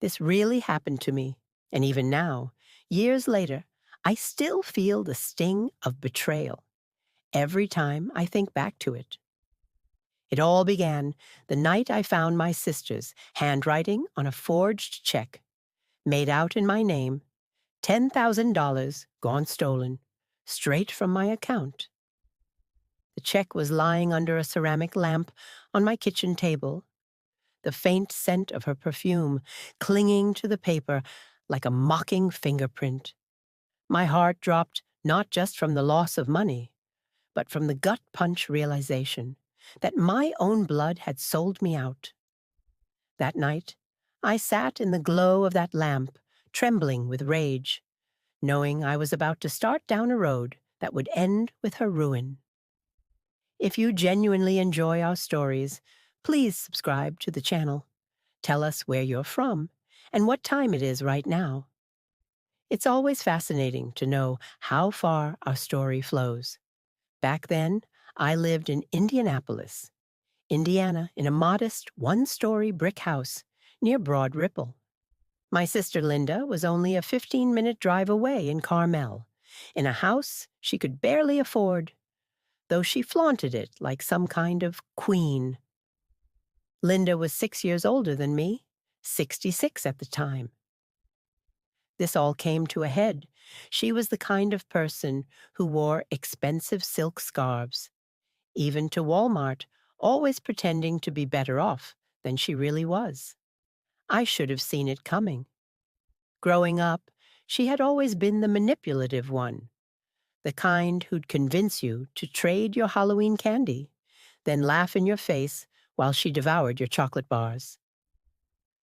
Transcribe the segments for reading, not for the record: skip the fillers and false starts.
This really happened to me, and even now, years later, I still feel the sting of betrayal every time I think back to it. It all began the night I found my sister's handwriting on a forged check, made out in my name, $10,000 gone stolen, straight from my account. The check was lying under a ceramic lamp on my kitchen table, the faint scent of her perfume clinging to the paper like a mocking fingerprint. My heart dropped not just from the loss of money, but from the gut-punch realization that my own blood had sold me out. That night, I sat in the glow of that lamp, trembling with rage, knowing I was about to start down a road that would end with her ruin. If you genuinely enjoy our stories, please subscribe to the channel. Tell us where you're from and what time it is right now. It's always fascinating to know how far our story flows. Back then, I lived in Indianapolis, Indiana, in a modest one-story brick house near Broad Ripple. My sister Linda was only a 15-minute drive away in Carmel, in a house she could barely afford, though she flaunted it like some kind of queen. Linda was 6 years older than me, 66 at the time. This all came to a head. She was the kind of person who wore expensive silk scarves, even to Walmart, always pretending to be better off than she really was. I should have seen it coming. Growing up, she had always been the manipulative one, the kind who'd convince you to trade your Halloween candy, then laugh in your face while she devoured your chocolate bars.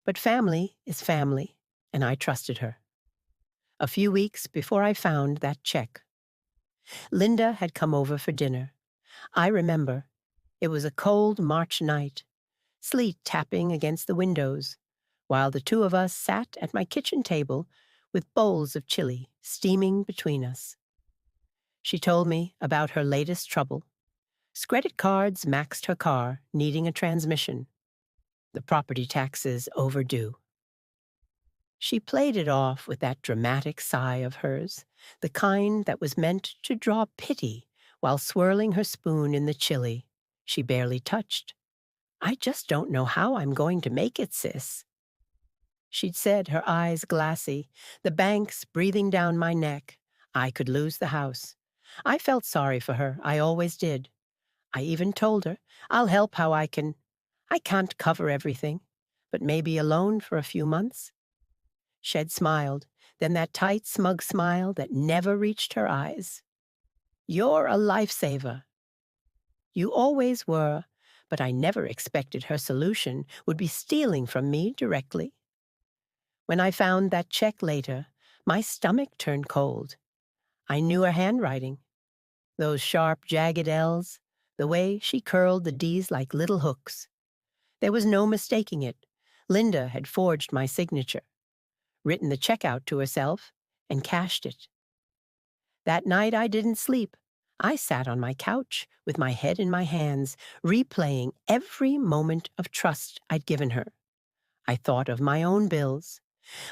But family is family, and I trusted her. A few weeks before I found that check, Linda had come over for dinner. I remember. It was a cold March night, sleet tapping against the windows, while the two of us sat at my kitchen table with bowls of chili steaming between us. She told me about her latest trouble. Credit cards maxed her car, needing a transmission. The property taxes overdue. She played it off with that dramatic sigh of hers, the kind that was meant to draw pity while swirling her spoon in the chili she barely touched. "I just don't know how I'm going to make it, sis," she'd said, her eyes glassy, the banks breathing down my neck. I could lose the house. I felt sorry for her, I always did. I even told her, "I'll help how I can. I can't cover everything, but maybe a loan for a few months." Shed smiled, then that tight, smug smile that never reached her eyes. "You're a lifesaver." "You always were, but I never expected her solution would be stealing from me directly." When I found that check later, my stomach turned cold. I knew her handwriting. Those sharp, jagged L's, the way she curled the D's like little hooks. There was no mistaking it. Linda had forged my signature, written the check out to herself, and cashed it. That night I didn't sleep. I sat on my couch with my head in my hands, replaying every moment of trust I'd given her. I thought of my own bills,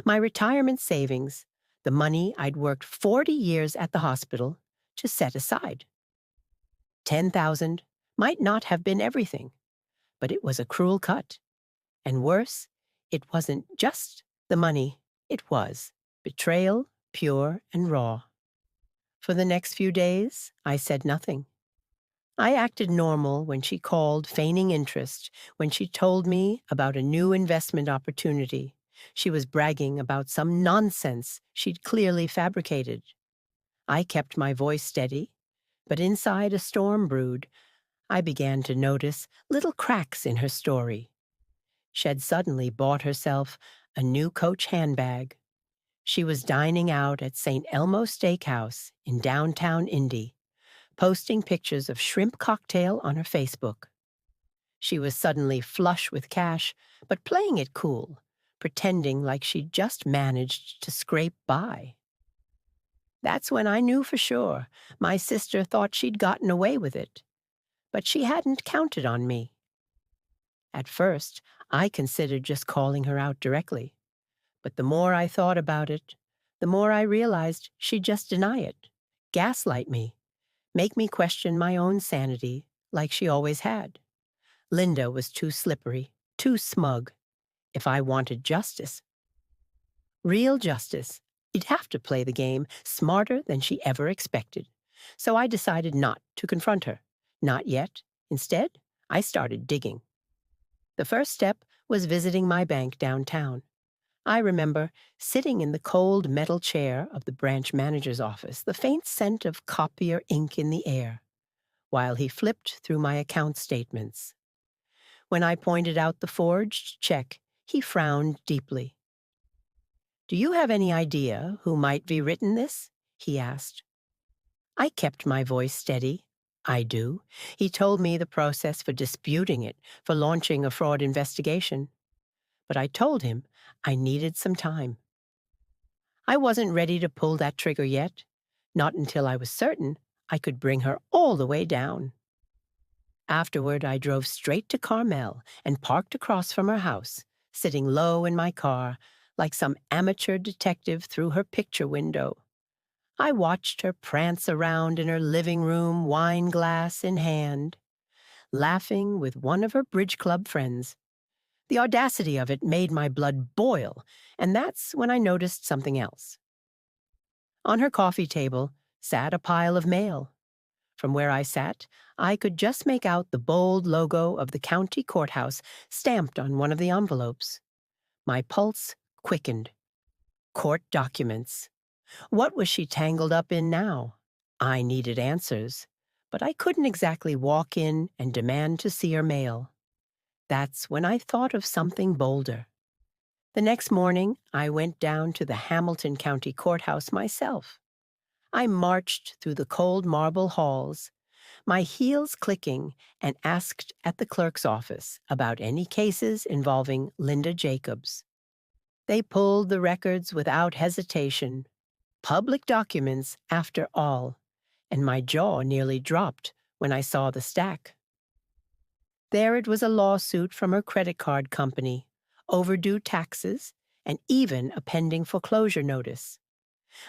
my retirement savings, the money I'd worked 40 years at the hospital to set aside. 10,000 might not have been everything, but it was a cruel cut. And worse, it wasn't just the money, it was betrayal, pure and raw. For the next few days, I said nothing. I acted normal when she called, feigning interest, when she told me about a new investment opportunity. She was bragging about some nonsense she'd clearly fabricated. I kept my voice steady, but inside a storm brewed. I began to notice little cracks in her story. She'd suddenly bought herself a new Coach handbag. She was dining out at St. Elmo Steakhouse in downtown Indy, posting pictures of shrimp cocktail on her Facebook. She was suddenly flush with cash, but playing it cool, pretending like she'd just managed to scrape by. That's when I knew for sure my sister thought she'd gotten away with it, but she hadn't counted on me. At first, I considered just calling her out directly. But the more I thought about it, the more I realized she'd just deny it, gaslight me, make me question my own sanity like she always had. Linda was too slippery, too smug. If I wanted justice, real justice, you'd have to play the game smarter than she ever expected. So I decided not to confront her. Not yet. Instead, I started digging. The first step was visiting my bank downtown. I remember sitting in the cold metal chair of the branch manager's office, the faint scent of copier ink in the air, while he flipped through my account statements. When I pointed out the forged check, he frowned deeply. "Do you have any idea who might be written this?" he asked. I kept my voice steady. "I do. He told me the process for disputing it, for launching a fraud investigation. But I told him I needed some time. I wasn't ready to pull that trigger yet, not until I was certain I could bring her all the way down." Afterward, I drove straight to Carmel and parked across from her house, sitting low in my car like some amateur detective through her picture window. I watched her prance around in her living room, wine glass in hand, laughing with one of her bridge club friends. The audacity of it made my blood boil, and that's when I noticed something else. On her coffee table sat a pile of mail. From where I sat, I could just make out the bold logo of the county courthouse stamped on one of the envelopes. My pulse quickened. Court documents. What was she tangled up in now? I needed answers, but I couldn't exactly walk in and demand to see her mail. That's when I thought of something bolder. The next morning, I went down to the Hamilton County Courthouse myself. I marched through the cold marble halls, my heels clicking, and asked at the clerk's office about any cases involving Linda Jacobs. They pulled the records without hesitation. Public documents, after all, and my jaw nearly dropped when I saw the stack. There it was, a lawsuit from her credit card company, overdue taxes, and even a pending foreclosure notice.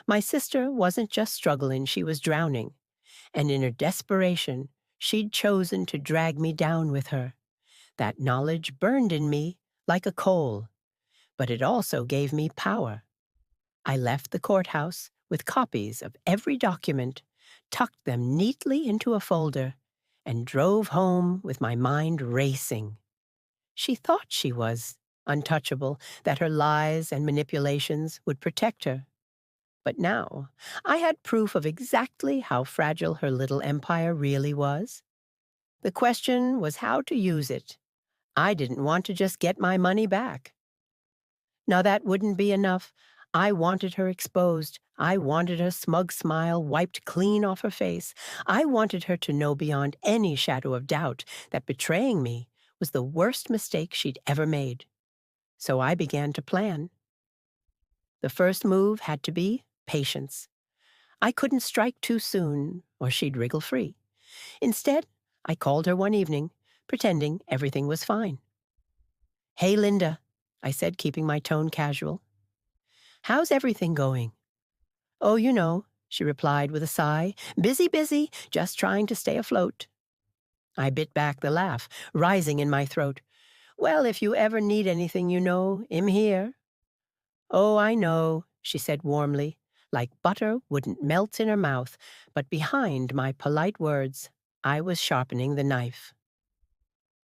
My sister wasn't just struggling, she was drowning, and in her desperation, she'd chosen to drag me down with her. That knowledge burned in me like a coal, but it also gave me power. I left the courthouse with copies of every document, tucked them neatly into a folder, and drove home with my mind racing. She thought she was untouchable, that her lies and manipulations would protect her. But now I had proof of exactly how fragile her little empire really was. The question was how to use it. I didn't want to just get my money back. Now that wouldn't be enough. I wanted her exposed. I wanted her smug smile wiped clean off her face. I wanted her to know beyond any shadow of doubt that betraying me was the worst mistake she'd ever made. So I began to plan. The first move had to be patience. I couldn't strike too soon, or she'd wriggle free. Instead, I called her one evening, pretending everything was fine. "Hey, Linda," I said, keeping my tone casual. "How's everything going?" "Oh, you know," she replied with a sigh. "Busy, busy, just trying to stay afloat." I bit back the laugh, rising in my throat. "Well, if you ever need anything, you know, I'm here." "Oh, I know," she said warmly, like butter wouldn't melt in her mouth, but behind my polite words, I was sharpening the knife.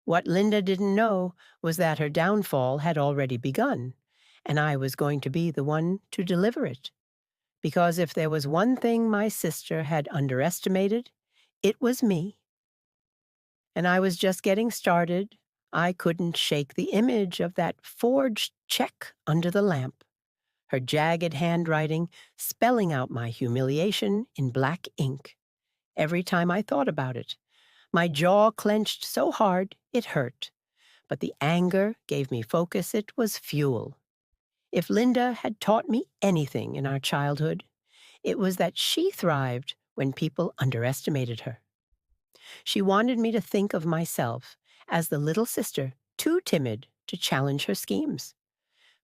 What Linda didn't know was that her downfall had already begun, and I was going to be the one to deliver it. Because if there was one thing my sister had underestimated, it was me. And I was just getting started. I couldn't shake the image of that forged check under the lamp, her jagged handwriting spelling out my humiliation in black ink. Every time I thought about it, my jaw clenched so hard it hurt. But the anger gave me focus. It was fuel. If Linda had taught me anything in our childhood, it was that she thrived when people underestimated her. She wanted me to think of myself as the little sister too timid to challenge her schemes.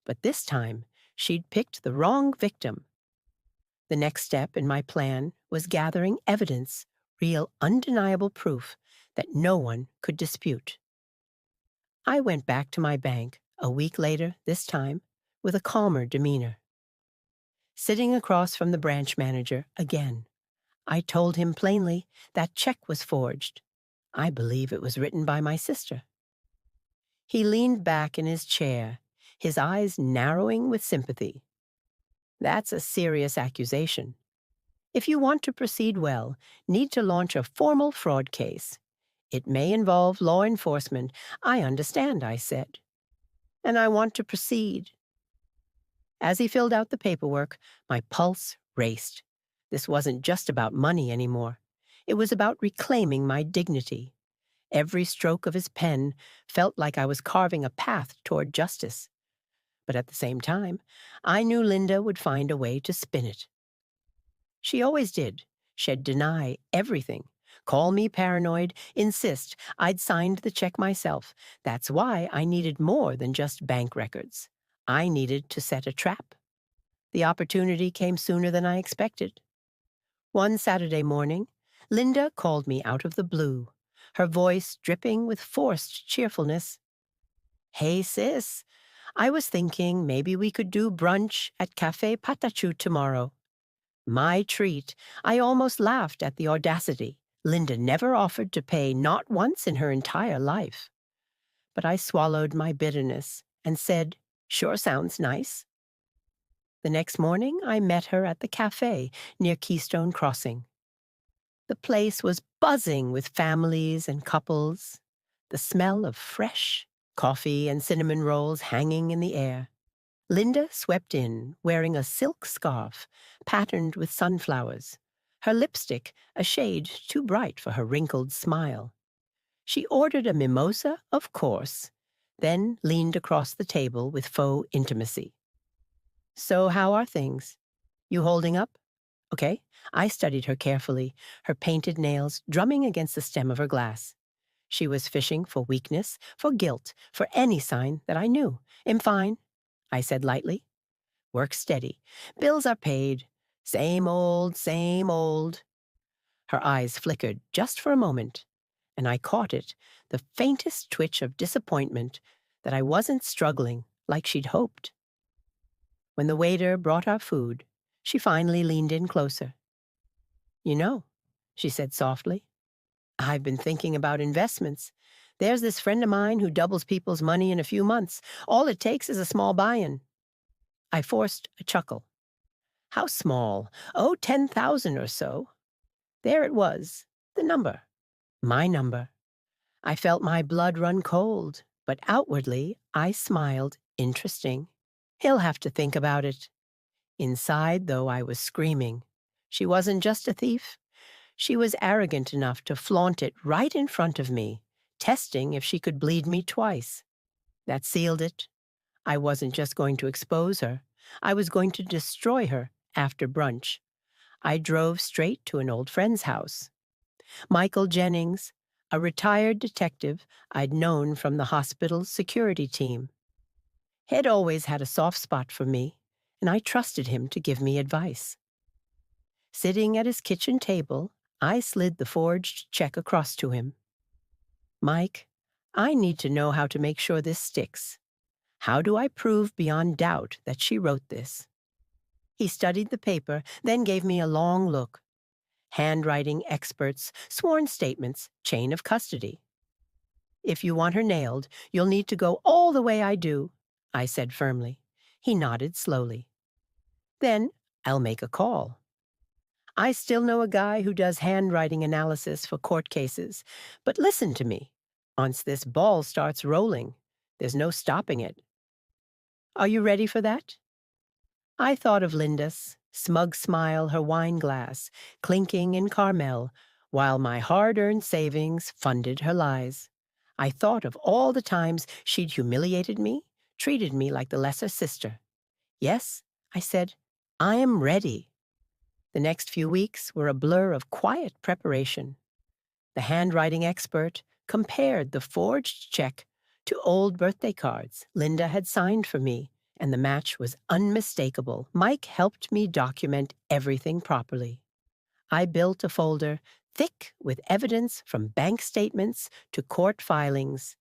But this time, she'd picked the wrong victim. The next step in my plan was gathering evidence, real undeniable proof that no one could dispute. I went back to my bank a week later, this time, with a calmer demeanor. Sitting across from the branch manager again, I told him plainly that check was forged. I believe it was written by my sister. He leaned back in his chair, his eyes narrowing with sympathy. That's a serious accusation. If you want to proceed well, need to launch a formal fraud case. It may involve law enforcement. I understand, I said. And I want to proceed. As he filled out the paperwork, my pulse raced. This wasn't just about money anymore. It was about reclaiming my dignity. Every stroke of his pen felt like I was carving a path toward justice. But at the same time, I knew Linda would find a way to spin it. She always did. She'd deny everything, call me paranoid, insist I'd signed the check myself. That's why I needed more than just bank records. I needed to set a trap. The opportunity came sooner than I expected. One Saturday morning, Linda called me out of the blue, her voice dripping with forced cheerfulness. "Hey, sis, I was thinking maybe we could do brunch at Cafe Patachu tomorrow." My treat. I almost laughed at the audacity. Linda never offered to pay, not once in her entire life. But I swallowed my bitterness and said, "Sure sounds nice." The next morning, I met her at the cafe near Keystone Crossing. The place was buzzing with families and couples, the smell of fresh coffee and cinnamon rolls hanging in the air. Linda swept in, wearing a silk scarf patterned with sunflowers, her lipstick a shade too bright for her wrinkled smile. She ordered a mimosa, of course, then leaned across the table with faux intimacy. "So how are things? You holding up?" "Okay." I studied her carefully, her painted nails drumming against the stem of her glass. She was fishing for weakness, for guilt, for any sign that I knew. "I'm fine," I said lightly. "Work steady. Bills are paid. Same old, same old." Her eyes flickered just for a moment, and I caught it, the faintest twitch of disappointment that I wasn't struggling like she'd hoped. When the waiter brought our food, she finally leaned in closer. "You know," she said softly, "I've been thinking about investments. There's this friend of mine who doubles people's money in a few months. All it takes is a small buy-in." I forced a chuckle. "How small? Oh, 10,000 or so." There it was, the number. My number. I felt my blood run cold, but outwardly I smiled. Interesting. He'll have to think about it. Inside, though, I was screaming. She wasn't just a thief. She was arrogant enough to flaunt it right in front of me, testing if she could bleed me twice. That sealed it. I wasn't just going to expose her. I was going to destroy her after brunch. I drove straight to an old friend's house. Michael Jennings, a retired detective I'd known from the hospital's security team. He'd always had a soft spot for me, and I trusted him to give me advice. Sitting at his kitchen table, I slid the forged check across to him. "Mike, I need to know how to make sure this sticks. How do I prove beyond doubt that she wrote this?" He studied the paper, then gave me a long look. Handwriting experts, sworn statements, chain of custody. "If you want her nailed, you'll need to go all the way I do," I said firmly. He nodded slowly. "Then I'll make a call. I still know a guy who does handwriting analysis for court cases. But listen to me. Once this ball starts rolling, there's no stopping it. Are you ready for that?" I thought of Linda's smug smile, her wine glass, clinking in Carmel, while my hard-earned savings funded her lies. I thought of all the times she'd humiliated me, treated me like the lesser sister. "Yes," I said, "I am ready." The next few weeks were a blur of quiet preparation. The handwriting expert compared the forged check to old birthday cards Linda had signed for me and the match was unmistakable. Mike helped me document everything properly. I built a folder thick with evidence from bank statements to court filings,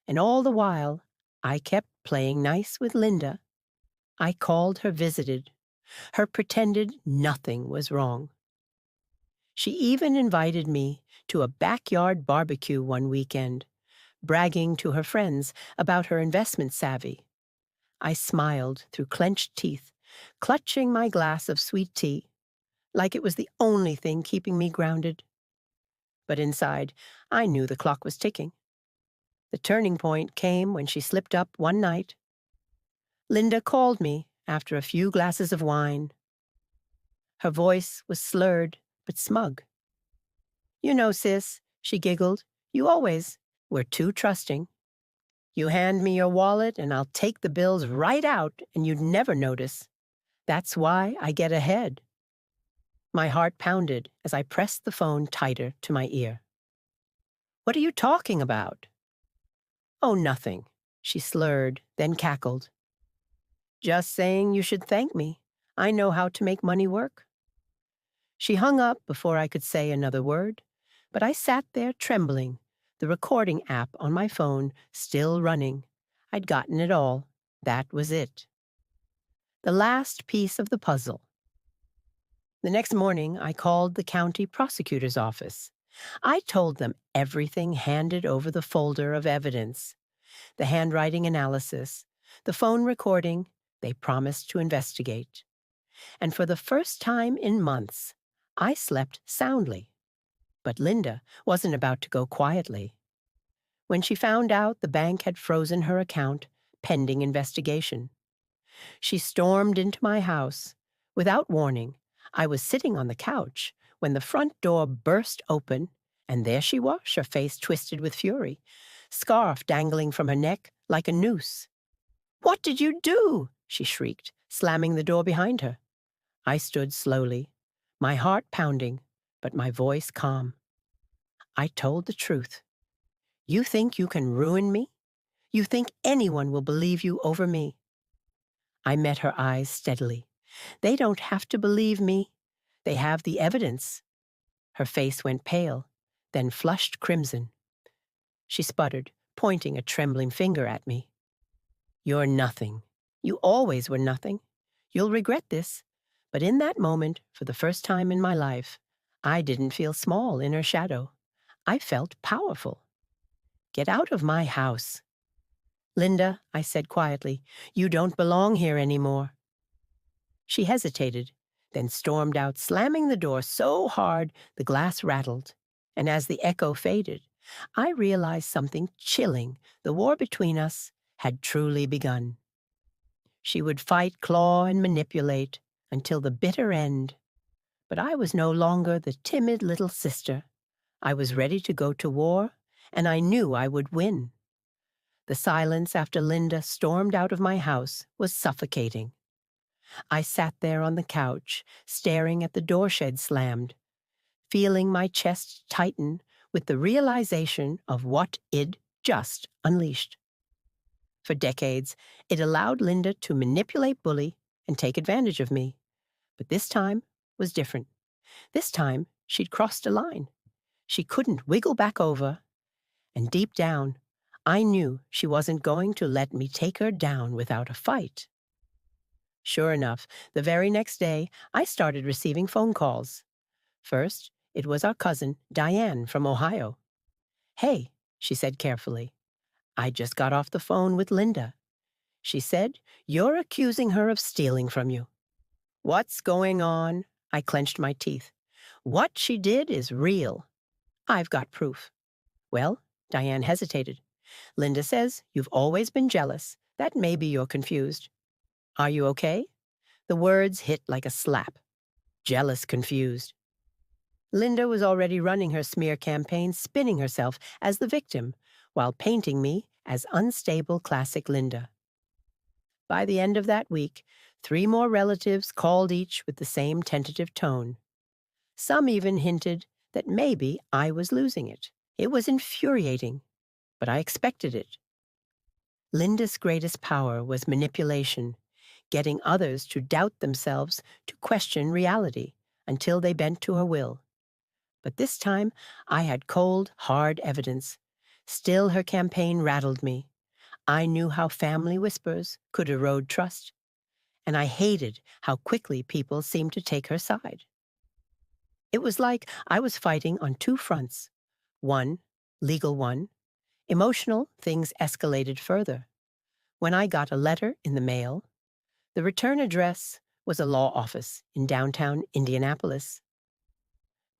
and all the while, I kept playing nice with Linda. I called her, visited her, pretended nothing was wrong. She even invited me to a backyard barbecue one weekend, bragging to her friends about her investment savvy. I smiled through clenched teeth, clutching my glass of sweet tea, like it was the only thing keeping me grounded. But inside, I knew the clock was ticking. The turning point came when she slipped up one night. Linda called me after a few glasses of wine. Her voice was slurred but smug. "You know, sis," she giggled, "you always were too trusting. You hand me your wallet and I'll take the bills right out and you'd never notice. That's why I get ahead." My heart pounded as I pressed the phone tighter to my ear. "What are you talking about?" "Oh, nothing," she slurred, then cackled. "Just saying you should thank me. I know how to make money work." She hung up before I could say another word, but I sat there trembling, the recording app on my phone still running. I'd gotten it all. That was it. The last piece of the puzzle. The next morning, I called the county prosecutor's office. I told them everything, handed over the folder of evidence, the handwriting analysis, the phone recording. They promised to investigate. And for the first time in months, I slept soundly. But Linda wasn't about to go quietly. When she found out the bank had frozen her account pending investigation, she stormed into my house. Without warning, I was sitting on the couch when the front door burst open, and there she was, her face twisted with fury, scarf dangling from her neck like a noose. "What did you do?" she shrieked, slamming the door behind her. I stood slowly, my heart pounding, but my voice calm. I told the truth. "You think you can ruin me? You think anyone will believe you over me?" I met her eyes steadily. "They don't have to believe me. They have the evidence." Her face went pale, then flushed crimson. She sputtered, pointing a trembling finger at me. "You're nothing. You always were nothing. You'll regret this." But in that moment, for the first time in my life, I didn't feel small in her shadow. I felt powerful. "Get out of my house." "Linda," I said quietly, "you don't belong here anymore." She hesitated, then stormed out, slamming the door so hard the glass rattled. And as the echo faded, I realized something chilling. The war between us had truly begun. She would fight, claw, and manipulate until the bitter end. But I was no longer the timid little sister. I was ready to go to war, and I knew I would win. The silence after Linda stormed out of my house was suffocating. I sat there on the couch, staring at the door shed slammed, feeling my chest tighten with the realization of what it just unleashed. For decades, it allowed Linda to manipulate, bully, and take advantage of me. But this time was different. This time, she'd crossed a line. She couldn't wiggle back over, and deep down, I knew she wasn't going to let me take her down without a fight. Sure enough, the very next day, I started receiving phone calls. First, it was our cousin, Diane, from Ohio. "Hey," she said carefully, "I just got off the phone with Linda. She said you're accusing her of stealing from you." "What's going on?" I clenched my teeth. "What she did is real. I've got proof." "Well," Diane hesitated. "Linda says you've always been jealous. That maybe you're confused. Are you okay?" The words hit like a slap. Jealous, confused. Linda was already running her smear campaign, spinning herself as the victim, while painting me as unstable classic Linda. By the end of that week, 3 more relatives called, each with the same tentative tone. Some even hinted that maybe I was losing it. It was infuriating, but I expected it. Linda's greatest power was manipulation. getting others to doubt themselves, to question reality, until they bent to her will. But this time I had cold, hard evidence. Still her campaign rattled me. I knew how family whispers could erode trust, and I hated how quickly people seemed to take her side. It was like I was fighting on two fronts. One, legal one. Emotional, things escalated further. When I got a letter in the mail, the return address was a law office in downtown Indianapolis.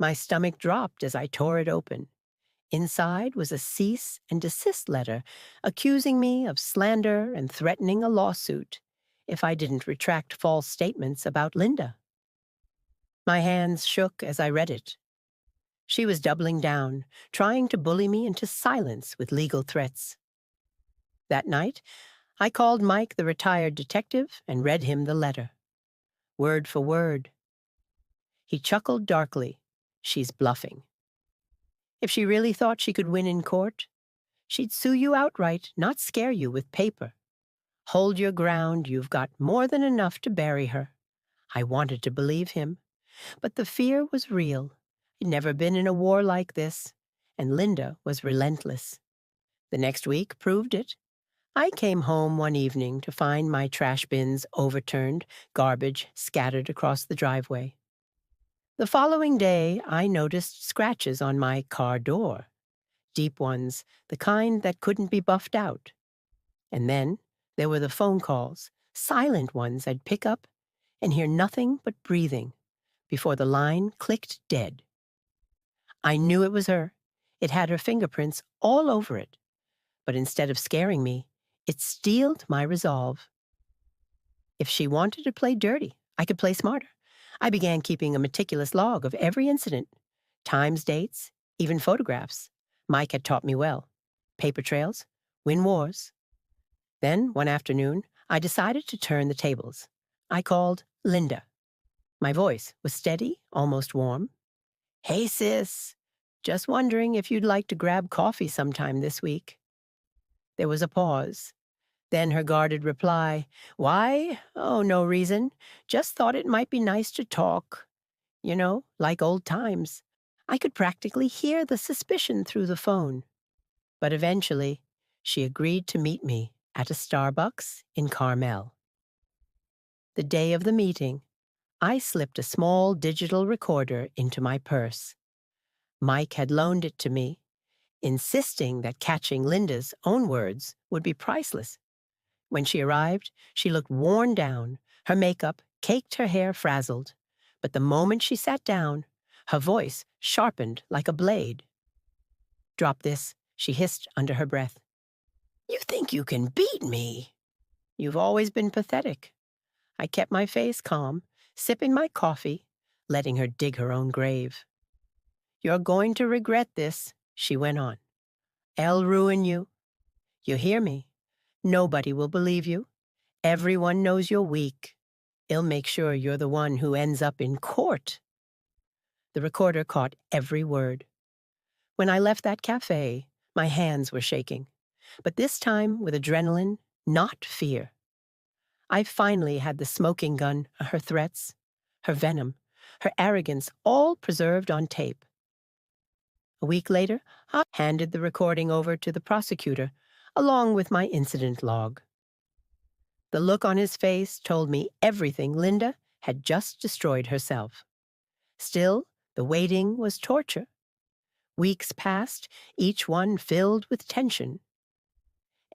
My stomach dropped as I tore it open. Inside was a cease and desist letter accusing me of slander and threatening a lawsuit if I didn't retract false statements about Linda. My hands shook as I read it. She was doubling down, trying to bully me into silence with legal threats. That night, I called Mike, the retired detective, and read him the letter, word for word. He chuckled darkly. She's bluffing. If she really thought she could win in court, she'd sue you outright, not scare you with paper. Hold your ground, you've got more than enough to bury her. I wanted to believe him, but the fear was real. I'd never been in a war like this, and Linda was relentless. The next week proved it. I came home one evening to find my trash bins overturned, garbage scattered across the driveway. The following day, I noticed scratches on my car door. Deep ones, the kind that couldn't be buffed out. And then there were the phone calls, silent ones I'd pick up and hear nothing but breathing before the line clicked dead. I knew it was her. It had her fingerprints all over it. But instead of scaring me, it steeled my resolve. If she wanted to play dirty, I could play smarter. I began keeping a meticulous log of every incident, times, dates, even photographs. Mike had taught me well. Paper trails, win wars. Then, one afternoon, I decided to turn the tables. I called Linda. My voice was steady, almost warm. "Hey, sis. Just wondering if you'd like to grab coffee sometime this week." There was a pause. Then her guarded reply, "Why? Oh, no reason. Just thought it might be nice to talk. You know, like old times." I could practically hear the suspicion through the phone. But eventually, she agreed to meet me at a Starbucks in Carmel. The day of the meeting, I slipped a small digital recorder into my purse. Mike had loaned it to me, insisting that catching Linda's own words would be priceless. When she arrived, she looked worn down, her makeup caked, her hair frazzled. But the moment she sat down, her voice sharpened like a blade. "Drop this," she hissed under her breath. "You think you can beat me? You've always been pathetic." I kept my face calm, sipping my coffee, letting her dig her own grave. "You're going to regret this," she went on. "I'll ruin you. You hear me? Nobody will believe you. Everyone knows you're weak. It'll make sure you're the one who ends up in court." The recorder caught every word. When I left that cafe, my hands were shaking, but this time with adrenaline, not fear. I finally had the smoking gun, her threats, her venom, her arrogance, all preserved on tape. A week later, I handed the recording over to the prosecutor, along with my incident log. The look on his face told me everything. Linda had just destroyed herself. Still, the waiting was torture. Weeks passed, each one filled with tension.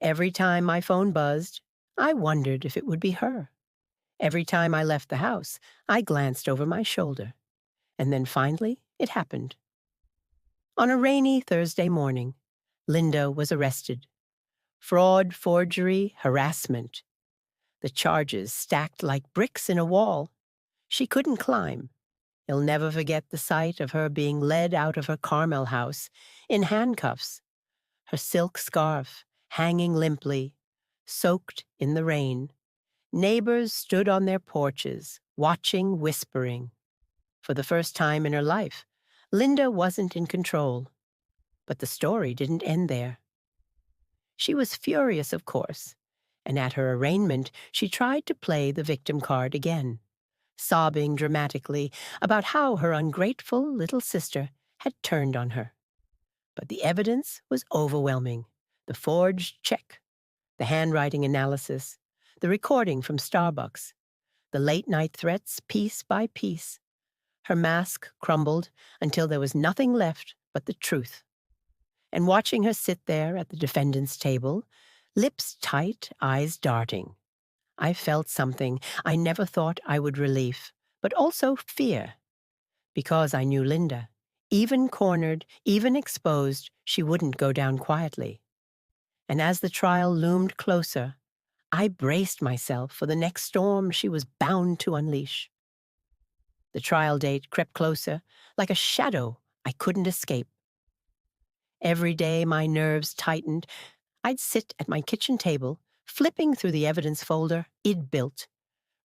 Every time my phone buzzed, I wondered if it would be her. Every time I left the house, I glanced over my shoulder. And then finally, it happened. On a rainy Thursday morning, Linda was arrested. Fraud, forgery, harassment. The charges stacked like bricks in a wall. She couldn't climb. He'll never forget the sight of her being led out of her Carmel house in handcuffs, her silk scarf hanging limply, soaked in the rain. Neighbors stood on their porches, watching, whispering. For the first time in her life, Linda wasn't in control. But the story didn't end there. She was furious, of course, And at her arraignment, she tried to play the victim card again, sobbing dramatically about how her ungrateful little sister had turned on her. But the evidence was overwhelming. The forged check, the handwriting analysis, the recording from Starbucks, the late-night threats piece by piece. Her mask crumbled until there was nothing left but the truth. And watching her sit there at the defendant's table, lips tight, eyes darting, I felt something I never thought I would relieve, but also fear, because I knew Linda. Even cornered, even exposed, she wouldn't go down quietly. And as the trial loomed closer, I braced myself for the next storm she was bound to unleash. The trial date crept closer, like a shadow I couldn't escape. Every day my nerves tightened. I'd sit at my kitchen table, flipping through the evidence folder I'd built,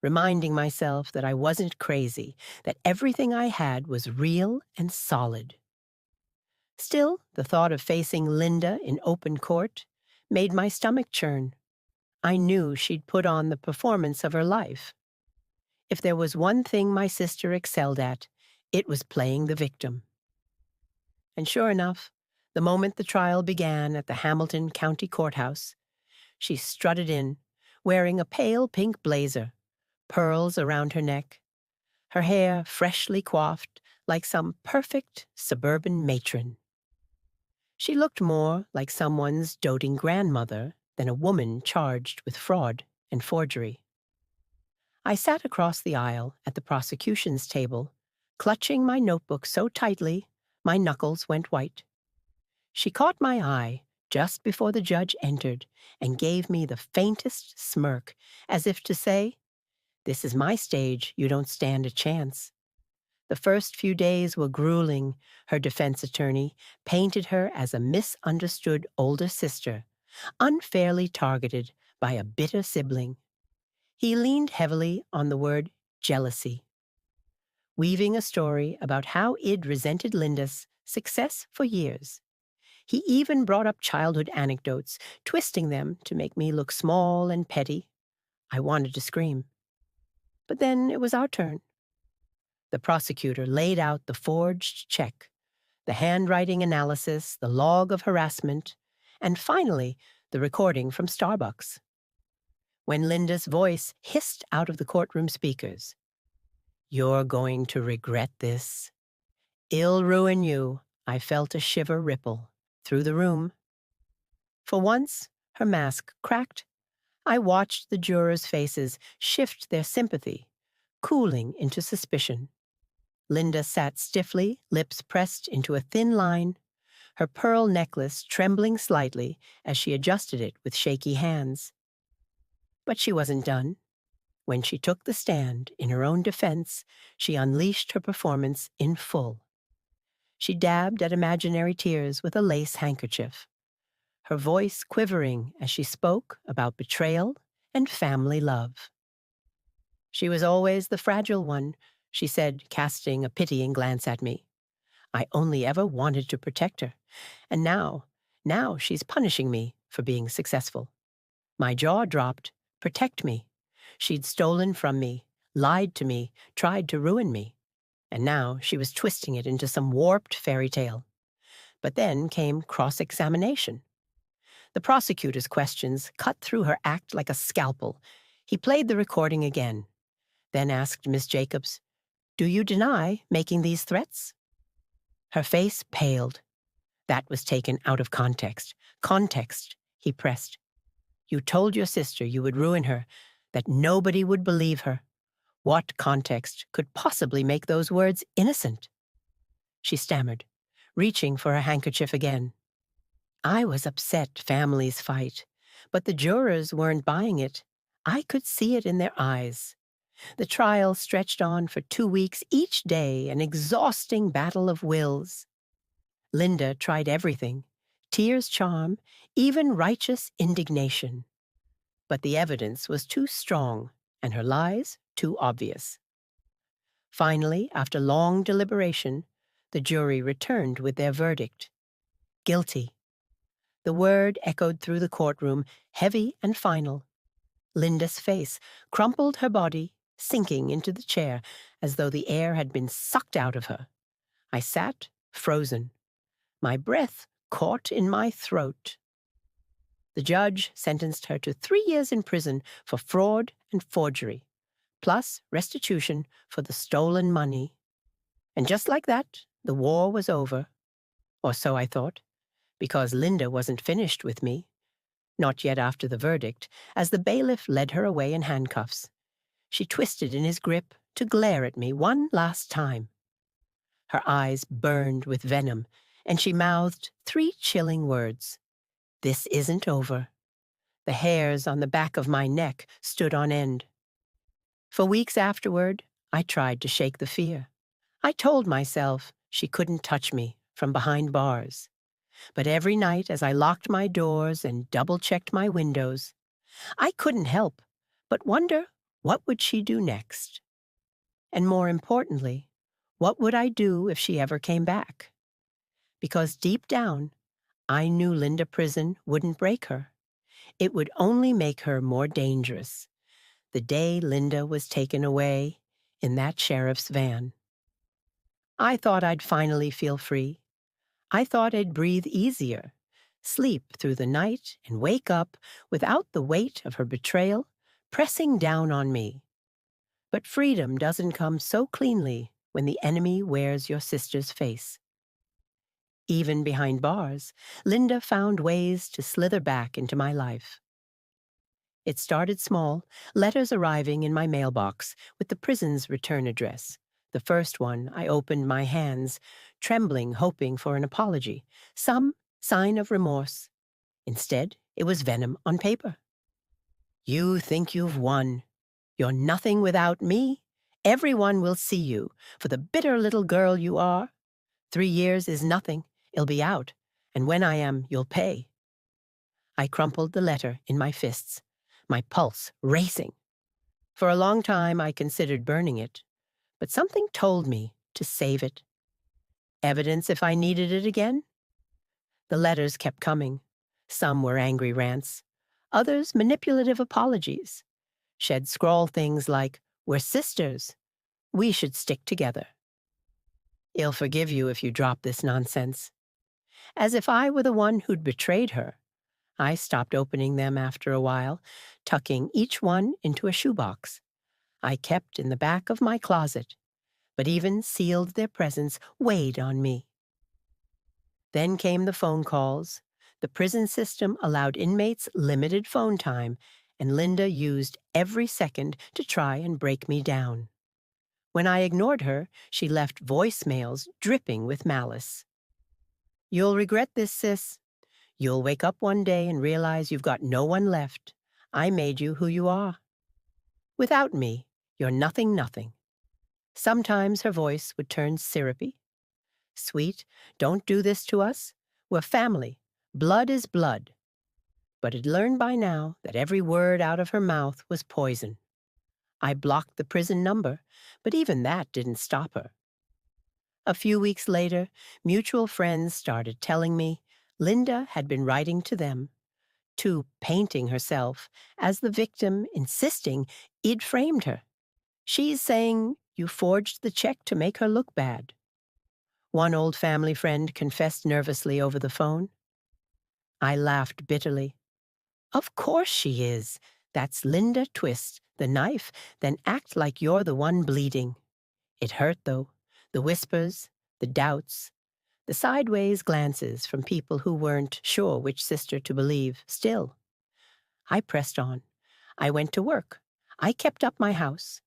reminding myself that I wasn't crazy, that everything I had was real and solid. Still, the thought of facing Linda in open court made my stomach churn. I knew she'd put on the performance of her life. If there was one thing my sister excelled at, it was playing the victim. And sure enough, the moment the trial began at the Hamilton County Courthouse, she strutted in, wearing a pale pink blazer, pearls around her neck, her hair freshly coiffed like some perfect suburban matron. She looked more like someone's doting grandmother than a woman charged with fraud and forgery. I sat across the aisle at the prosecution's table, clutching my notebook so tightly my knuckles went white. She caught my eye just before the judge entered and gave me the faintest smirk, as if to say, "This is my stage, you don't stand a chance." The first few days were grueling. Her defense attorney painted her as a misunderstood older sister, unfairly targeted by a bitter sibling. He leaned heavily on the word jealousy, weaving a story about how Id resented Linda's success for years. He even brought up childhood anecdotes, twisting them to make me look small and petty. I wanted to scream. But then it was our turn. The prosecutor laid out the forged check, the handwriting analysis, the log of harassment, and finally, the recording from Starbucks. When Linda's voice hissed out of the courtroom speakers, "You're going to regret this. It'll ruin you," I felt a shiver ripple through the room. For once, her mask cracked. I watched the jurors' faces shift their sympathy, cooling into suspicion. Linda sat stiffly, lips pressed into a thin line, her pearl necklace trembling slightly as she adjusted it with shaky hands. But she wasn't done. When she took the stand in her own defense, she unleashed her performance in full. She dabbed at imaginary tears with a lace handkerchief, her voice quivering as she spoke about betrayal and family love. "She was always the fragile one," she said, casting a pitying glance at me. "I only ever wanted to protect her. And now she's punishing me for being successful." My jaw dropped. Protect me. She'd stolen from me, lied to me, tried to ruin me. And now she was twisting it into some warped fairy tale. But then came cross-examination. The prosecutor's questions cut through her act like a scalpel. He played the recording again, then asked Miss Jacobs, "Do you deny making these threats?" Her face paled. "That was taken out of context." "Context," he pressed. "You told your sister you would ruin her, that nobody would believe her. What context could possibly make those words innocent?" She stammered, reaching for her handkerchief again. I was upset families fight, but the jurors weren't buying it. I could see it in their eyes. The trial stretched on for 2 weeks, each day an exhausting battle of wills. Linda tried everything, tears charm, even righteous indignation. But the evidence was too strong, and her lies too obvious. Finally, after long deliberation, the jury returned with their verdict. Guilty. The word echoed through the courtroom, heavy and final. Linda's face, crumpled her body, sinking into the chair as though the air had been sucked out of her. I sat, frozen, my breath caught in my throat. The judge sentenced her to 3 years in prison for fraud and forgery, plus restitution for the stolen money. And just like that, the war was over. Or so I thought, because Linda wasn't finished with me. Not yet after the verdict, as the bailiff led her away in handcuffs. She twisted in his grip to glare at me one last time. Her eyes burned with venom, and she mouthed 3 chilling words. "This isn't over." The hairs on the back of my neck stood on end. For weeks afterward, I tried to shake the fear. I told myself she couldn't touch me from behind bars. But every night as I locked my doors and double-checked my windows, I couldn't help but wonder what would she do next. And more importantly, what would I do if she ever came back? Because deep down, I knew Linda Prison wouldn't break her. It would only make her more dangerous. The day Linda was taken away in that sheriff's van. I thought I'd finally feel free. I thought I'd breathe easier, sleep through the night, and wake up without the weight of her betrayal pressing down on me. But freedom doesn't come so cleanly when the enemy wears your sister's face. Even behind bars, Linda found ways to slither back into my life. It started small, letters arriving in my mailbox with the prison's return address. The first one, I opened my hands, trembling, hoping for an apology, some sign of remorse. Instead, it was venom on paper. "You think you've won. You're nothing without me. Everyone will see you for the bitter little girl you are. 3 years is nothing. It'll be out, and when I am, you'll pay." I crumpled the letter in my fists, my pulse racing. For a long time, I considered burning it, but something told me to save it. Evidence if I needed it again? The letters kept coming. Some were angry rants, others manipulative apologies. She'd scrawl things like, "We're sisters. We should stick together. He'll forgive you if you drop this nonsense." As if I were the one who'd betrayed her. I stopped opening them after a while, tucking each one into a shoebox. I kept in the back of my closet, but even sealed their presence weighed on me. Then came the phone calls. The prison system allowed inmates limited phone time, and Linda used every second to try and break me down. When I ignored her, she left voicemails dripping with malice. "You'll regret this, sis. You'll wake up one day and realize you've got no one left. I made you who you are. Without me, you're nothing, nothing." Sometimes her voice would turn syrupy. "Sweet, don't do this to us. We're family. Blood is blood." But I'd learned by now that every word out of her mouth was poison. I blocked the prison number, but even that didn't stop her. A few weeks later, mutual friends started telling me Linda had been writing to them, to painting herself as the victim, insisting I'd framed her. She's saying you forged the check to make her look bad. One old family friend confessed nervously over the phone. I laughed bitterly. "Of course she is. That's Linda Twist, the knife, then act like you're the one bleeding." It hurt, though. The whispers, the doubts, the sideways glances from people who weren't sure which sister to believe. Still, I pressed on. I went to work. I kept up my house.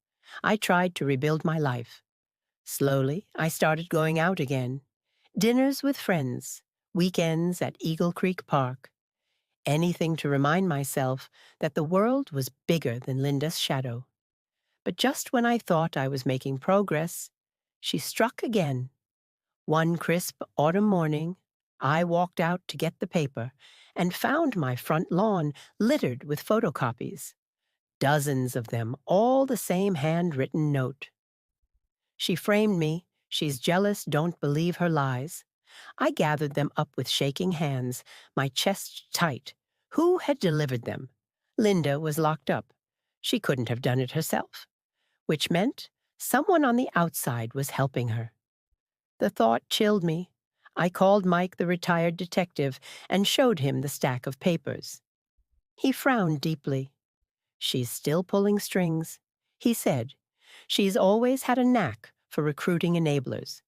I tried to rebuild my life. Slowly, I started going out again. Dinners with friends, weekends at Eagle Creek Park. Anything to remind myself that the world was bigger than Linda's shadow. But just when I thought I was making progress, she struck again. One crisp autumn morning, I walked out to get the paper and found my front lawn littered with photocopies. Dozens of them, all the same handwritten note. She framed me. She's jealous, don't believe her lies. I gathered them up with shaking hands, my chest tight. Who had delivered them? Linda was locked up. She couldn't have done it herself, which meant someone on the outside was helping her. The thought chilled me. I called Mike, the retired detective, and showed him the stack of papers. He frowned deeply. "She's still pulling strings," he said. "She's always had a knack for recruiting enablers.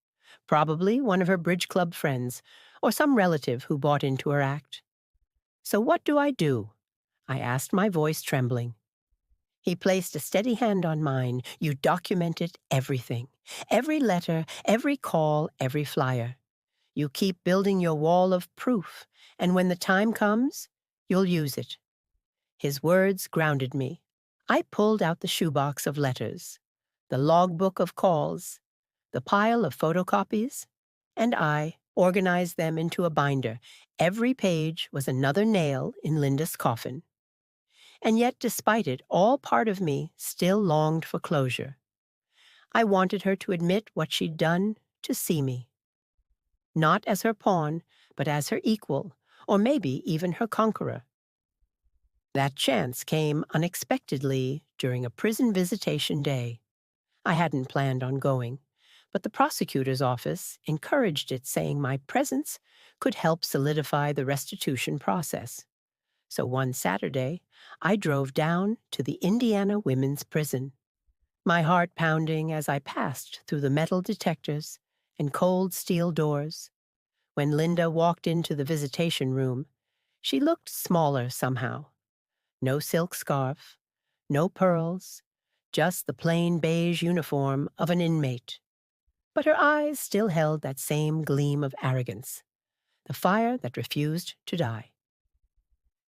Probably one of her bridge club friends, or some relative who bought into her act." "So what do I do?" I asked, my voice trembling. He placed a steady hand on mine. "You documented everything. Every letter, every call, every flyer. You keep building your wall of proof, and when the time comes, you'll use it." His words grounded me. I pulled out the shoebox of letters, the logbook of calls, the pile of photocopies, and I organized them into a binder. Every page was another nail in Linda's coffin. And yet, despite it, all part of me still longed for closure. I wanted her to admit what she'd done, to see me. Not as her pawn, but as her equal, or maybe even her conqueror. That chance came unexpectedly during a prison visitation day. I hadn't planned on going, but the prosecutor's office encouraged it, saying my presence could help solidify the restitution process. So one Saturday, I drove down to the Indiana Women's Prison, my heart pounding as I passed through the metal detectors and cold steel doors. When Linda walked into the visitation room, she looked smaller somehow. No silk scarf, no pearls, just the plain beige uniform of an inmate. But her eyes still held that same gleam of arrogance, the fire that refused to die.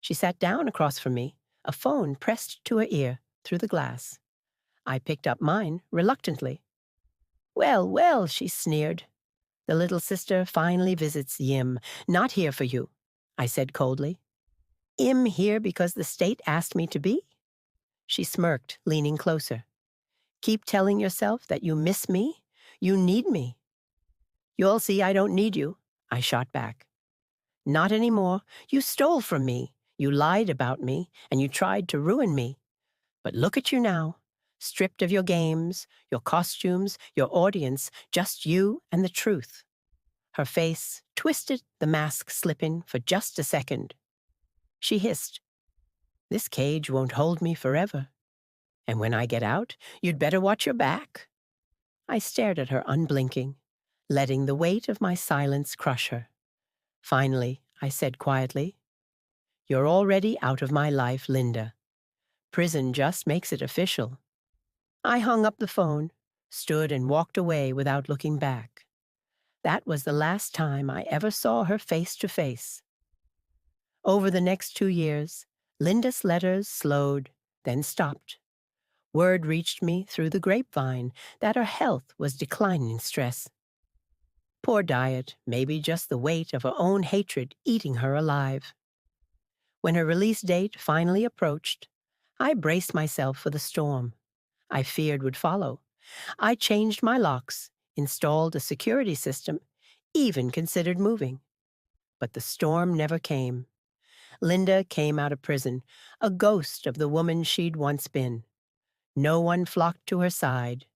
She sat down across from me, a phone pressed to her ear through the glass. I picked up mine reluctantly. "Well, well," she sneered. "The little sister finally visits Yim. Not here for you," I said coldly. "Im here because the state asked me to be?" She smirked, leaning closer. "Keep telling yourself that you miss me, you need me." "You'll see I don't need you," I shot back. "Not anymore. You stole from me, you lied about me, and you tried to ruin me. But look at you now, stripped of your games, your costumes, your audience, just you and the truth." Her face twisted, the mask slipping for just a second. She hissed, "This cage won't hold me forever. And when I get out, you'd better watch your back." I stared at her unblinking, letting the weight of my silence crush her. Finally, I said quietly, "You're already out of my life, Linda. Prison just makes it official." I hung up the phone, stood and walked away without looking back. That was the last time I ever saw her face to face. Over the next 2 years, Linda's letters slowed, then stopped. Word reached me through the grapevine that her health was declining in stress. Poor diet, maybe just the weight of her own hatred eating her alive. When her release date finally approached, I braced myself for the storm I feared would follow. I changed my locks, installed a security system, even considered moving. But the storm never came. Linda came out of prison, a ghost of the woman she'd once been. No one flocked to her side.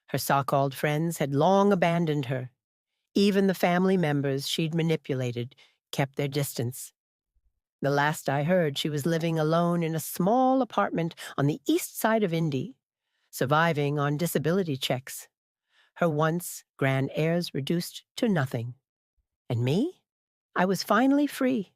Her so-called friends had long abandoned her. Even the family members she'd manipulated kept their distance. The last I heard, she was living alone in a small apartment on the east side of Indy, surviving on disability checks. Her once grand heirs reduced to nothing. And me? I was finally free.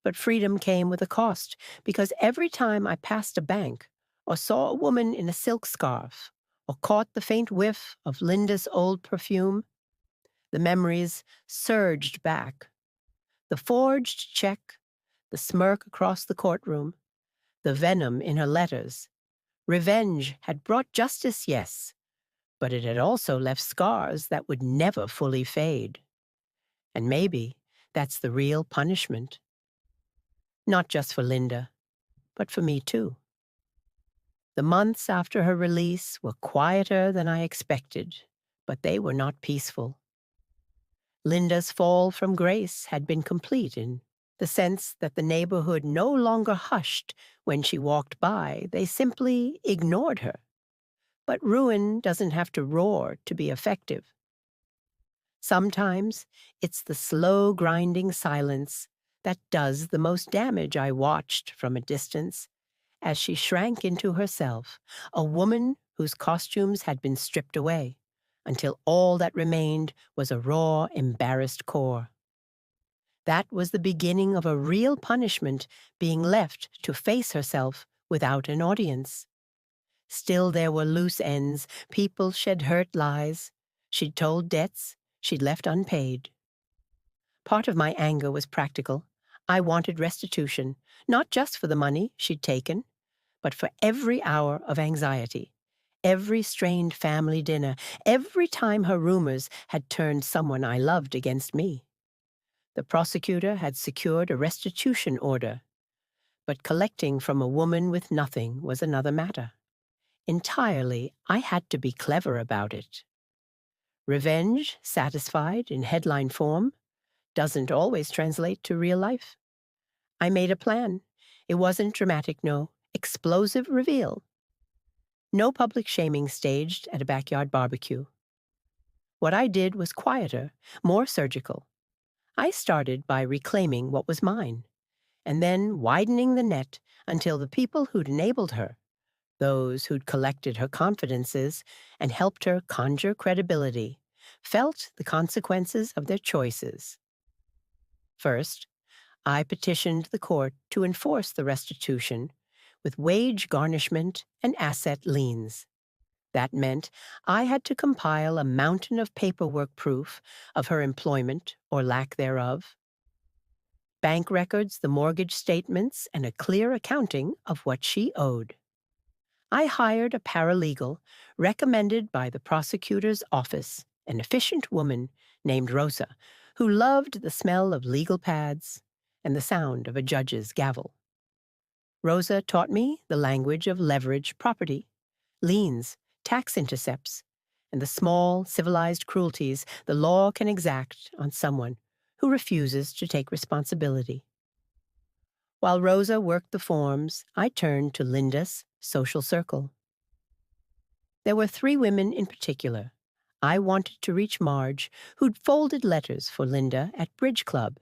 But freedom came with a cost, because every time I passed a bank, or saw a woman in a silk scarf, or caught the faint whiff of Linda's old perfume, the memories surged back. The forged check, the smirk across the courtroom, the venom in her letters. Revenge had brought justice, yes, but it had also left scars that would never fully fade. And maybe that's the real punishment. Not just for Linda, but for me too. The months after her release were quieter than I expected, but they were not peaceful. Linda's fall from grace had been complete in The sense that the neighborhood no longer hushed when she walked by, they simply ignored her. But ruin doesn't have to roar to be effective. Sometimes it's the slow grinding silence that does the most damage. I watched from a distance as she shrank into herself, a woman whose costumes had been stripped away, until all that remained was a raw, embarrassed core. That was the beginning of a real punishment, being left to face herself without an audience. Still, there were loose ends. People she'd hurt lies. She'd told debts she'd left unpaid. Part of my anger was practical. I wanted restitution, not just for the money she'd taken, but for every hour of anxiety, every strained family dinner, every time her rumors had turned someone I loved against me. The prosecutor had secured a restitution order, but collecting from a woman with nothing was another matter. Entirely, I had to be clever about it. Revenge, satisfied in headline form, doesn't always translate to real life. I made a plan. It wasn't dramatic, no. Explosive reveal. No public shaming staged at a backyard barbecue. What I did was quieter, more surgical. I started by reclaiming what was mine, and then widening the net until the people who'd enabled her, those who'd collected her confidences and helped her conjure credibility, felt the consequences of their choices. First, I petitioned the court to enforce the restitution with wage garnishment and asset liens. That meant I had to compile a mountain of paperwork proof of her employment or lack thereof, bank records, the mortgage statements, and a clear accounting of what she owed. I hired a paralegal recommended by the prosecutor's office, an efficient woman named Rosa, who loved the smell of legal pads and the sound of a judge's gavel. Rosa taught me the language of leverage property, liens, tax intercepts, and the small, civilized cruelties the law can exact on someone who refuses to take responsibility. While Rosa worked the forms, I turned to Linda's social circle. There were 3 women in particular. I wanted to reach Marge, who'd folded letters for Linda at Bridge Club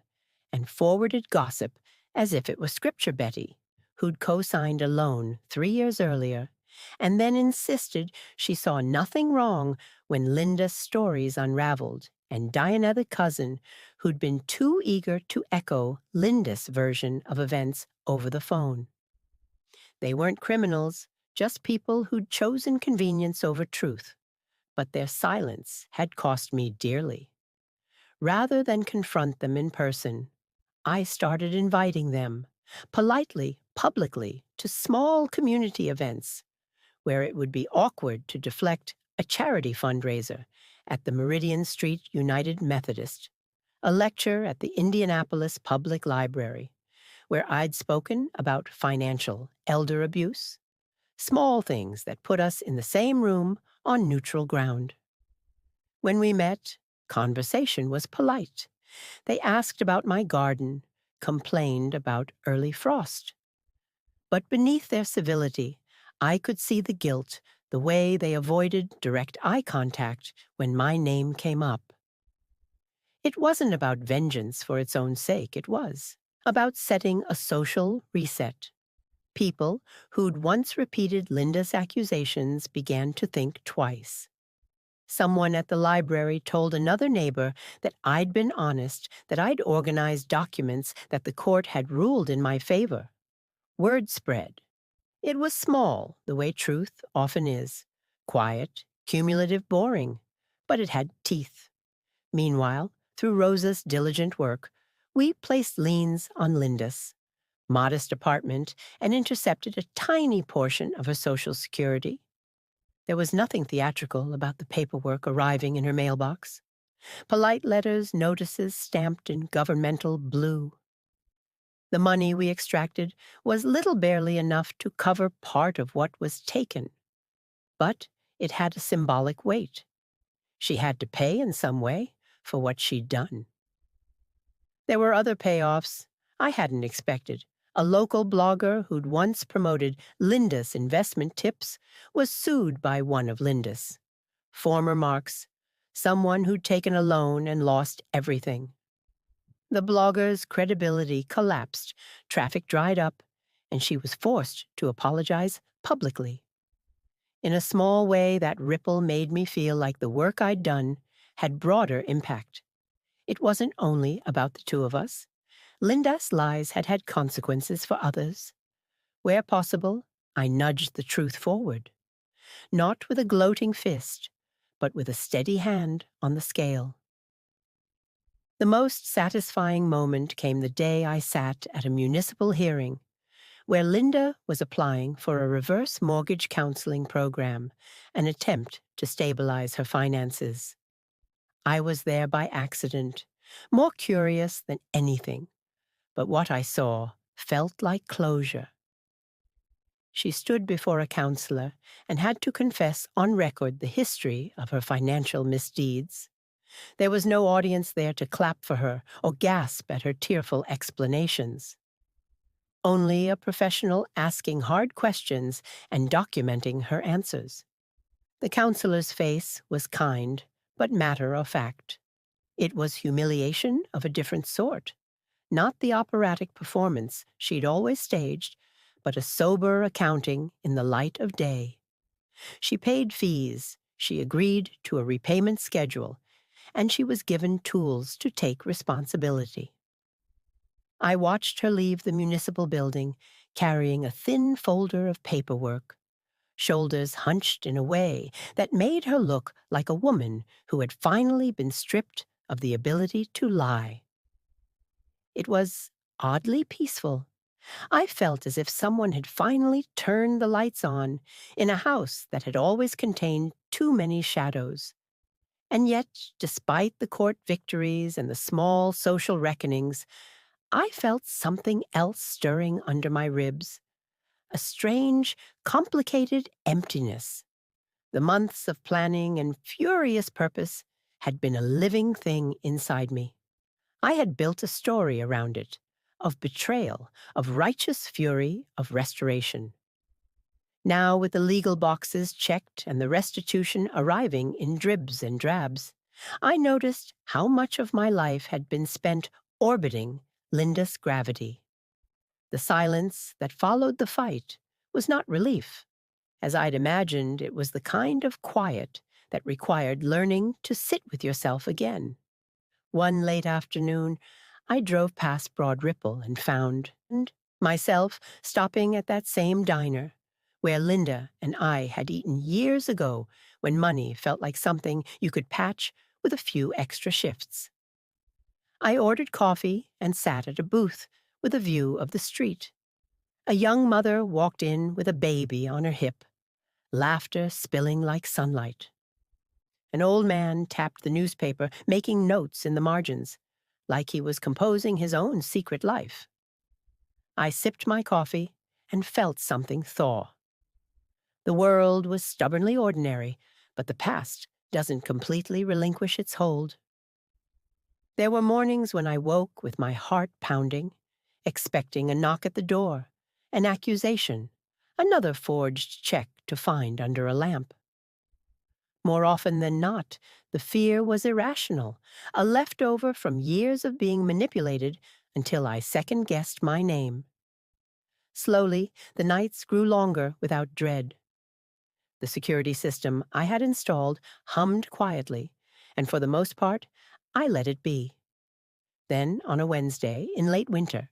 and forwarded gossip as if it was Scripture Betty, who'd co-signed a loan 3 years earlier, and then insisted she saw nothing wrong when Linda's stories unraveled, and Diana the cousin, who'd been too eager to echo Linda's version of events over the phone. They weren't criminals, just people who'd chosen convenience over truth, but their silence had cost me dearly. Rather than confront them in person, I started inviting them, politely, publicly, to small community events where it would be awkward to deflect a charity fundraiser at the Meridian Street United Methodist, a lecture at the Indianapolis Public Library, where I'd spoken about financial elder abuse, small things that put us in the same room on neutral ground. When we met, conversation was polite. They asked about my garden, complained about early frost. But beneath their civility, I could see the guilt, the way they avoided direct eye contact when my name came up. It wasn't about vengeance for its own sake, it was about setting a social reset. People who'd once repeated Linda's accusations began to think twice. Someone at the library told another neighbor that I'd been honest, that I'd organized documents that the court had ruled in my favor. Word spread. It was small, the way truth often is. Quiet, cumulative, boring. But it had teeth. Meanwhile, through Rosa's diligent work, we placed liens on Linda's modest apartment and intercepted a tiny portion of her Social Security. There was nothing theatrical about the paperwork arriving in her mailbox. Polite letters, notices stamped in governmental blue. The money we extracted was little barely enough to cover part of what was taken. But it had a symbolic weight. She had to pay in some way for what she'd done. There were other payoffs. I hadn't expected. A local blogger who'd once promoted Linda's investment tips was sued by one of Linda's former marks, someone who'd taken a loan and lost everything. The blogger's credibility collapsed, traffic dried up, and she was forced to apologize publicly. In a small way, that ripple made me feel like the work I'd done had broader impact. It wasn't only about the two of us. Linda's lies had had consequences for others. Where possible, I nudged the truth forward, not with a gloating fist, but with a steady hand on the scale. The most satisfying moment came the day I sat at a municipal hearing where Linda was applying for a reverse mortgage counseling program, an attempt to stabilize her finances. I was there by accident, more curious than anything, but what I saw felt like closure. She stood before a counselor and had to confess on record the history of her financial misdeeds. There was no audience there to clap for her or gasp at her tearful explanations. Only a professional asking hard questions and documenting her answers. The counselor's face was kind, but matter of fact. It was humiliation of a different sort, not the operatic performance she'd always staged, but a sober accounting in the light of day. She paid fees, she agreed to a repayment schedule, and she was given tools to take responsibility. I watched her leave the municipal building, carrying a thin folder of paperwork, shoulders hunched in a way that made her look like a woman who had finally been stripped of the ability to lie. It was oddly peaceful. I felt as if someone had finally turned the lights on in a house that had always contained too many shadows. And yet, despite the court victories and the small social reckonings, I felt something else stirring under my ribs, a strange, complicated emptiness. The months of planning and furious purpose had been a living thing inside me. I had built a story around it, of betrayal, of righteous fury, of restoration. Now, with the legal boxes checked and the restitution arriving in dribs and drabs, I noticed how much of my life had been spent orbiting Linda's gravity. The silence that followed the fight was not relief. As I'd imagined, it was the kind of quiet that required learning to sit with yourself again. One late afternoon, I drove past Broad Ripple and found myself stopping at that same diner where Linda and I had eaten years ago when money felt like something you could patch with a few extra shifts. I ordered coffee and sat at a booth with a view of the street. A young mother walked in with a baby on her hip, laughter spilling like sunlight. An old man tapped the newspaper, making notes in the margins, like he was composing his own secret life. I sipped my coffee and felt something thaw. The world was stubbornly ordinary, but the past doesn't completely relinquish its hold. There were mornings when I woke with my heart pounding, expecting a knock at the door, an accusation, another forged check to find under a lamp. More often than not, the fear was irrational, a leftover from years of being manipulated until I second-guessed my name. Slowly, the nights grew longer without dread. The security system I had installed hummed quietly, and for the most part, I let it be. Then, on a Wednesday in late winter,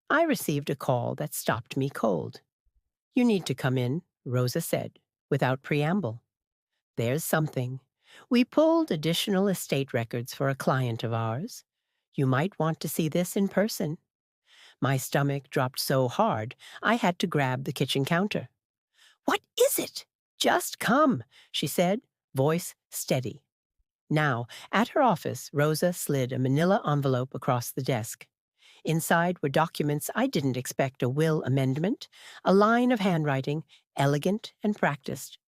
I received a call that stopped me cold. "You need to come in," Rosa said, without preamble. "There's something. We pulled additional estate records for a client of ours. You might want to see this in person." My stomach dropped so hard, I had to grab the kitchen counter. "What is it?" "Just come," she said, voice steady. Now, at her office, Rosa slid a manila envelope across the desk. Inside were documents I didn't expect: a will amendment, a line of handwriting, elegant and practiced,